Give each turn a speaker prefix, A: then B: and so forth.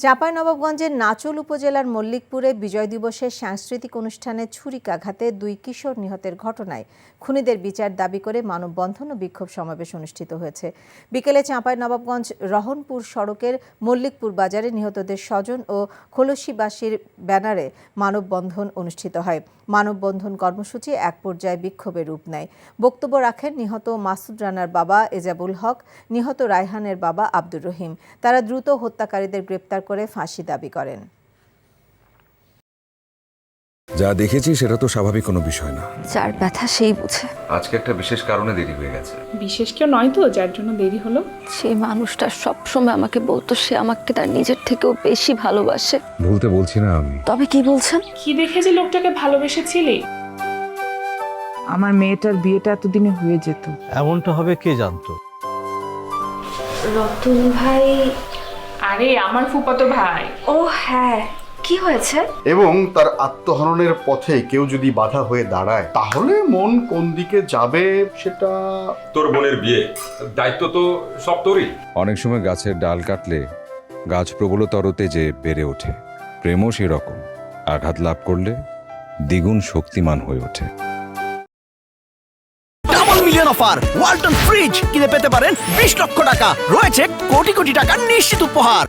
A: চাঁপাইনবাবগঞ্জের নাচোল উপজেলার মল্লিকপুরে বিজয় দিবসের সাংস্কৃতিক অনুষ্ঠানে ছুরিকাঘাতে 2 কিশোর নিহতের ঘটনায় খুনিদের বিচার দাবি করে মানববন্ধন ও বিক্ষোভ সমাবেশ অনুষ্ঠিত হয়েছে। বিকেলে চাঁপাইনবাবগঞ্জ রহনপুর সড়কের মল্লিকপুর বাজারে নিহতদের স্বজন ও খোলসিবাসীর ব্যানারে মানববন্ধন অনুষ্ঠিত হয়। মানববন্ধন কর্মসূচি এক পর্যায়ে বিক্ষোভে রূপ নেয়। বক্তব্য রাখেন নিহত মাসুদ রানার বাবা এজাবুল হক, নিহত রায়হানের বাবা আব্দুর রহিম। তারা দ্রুত হত্যাকারীদের গ্রেপ্তার করে ফাঁসি দাবি করেন।
B: যা দেখেছি সেটা তো স্বাভাবিক কোনো বিষয় না।
C: যার ব্যথা সেই বুঝে।
D: আজকে একটা বিশেষ কারণে দেরি হয়ে গেছে।
E: বিশেষ কেউ নয় তো যার জন্য দেরি হলো।
C: সেই মানুষটা সবসময় আমাকে বলতো সে আমাকে তার নিজের থেকেও বেশি ভালোবাসে।
B: ভুলতে বলছি না আমি।
C: তবে কি বলছেন?
E: কি দেখে যে লোকটাকে ভালোবেসেছিলি?
F: আমার মেয়েটার বিয়েটা এতদিনে হয়ে যেত।
G: এমনটা হবে কে জানতো?
C: রতন ভাই।
E: আরে আমার ফুফাতো ভাই।
C: ও হ্যাঁ, কি হয়েছে?
H: এবং তার আত্মহননের পথে কেউ যদি বাধা হয়ে দাঁড়ায় তাহলে মন কোন দিকে যাবে সেটা।
I: তোর বোনের বিয়ে, দায়িত্ব তো সব তোরই।
B: অনেক সময় গাছের ডাল কাটলে গাছ প্রবলতর তেজে বেড়ে ওঠে। প্রেমও সেরকম, আঘাত লাভ করলে দ্বিগুণ শক্তিমান হয়ে ওঠে।
J: Double million offer Walton fridge কিনে পেতে পারেন 20 লক্ষ টাকা, রয়েছে কোটি কোটি টাকার নিশ্চিত উপহার।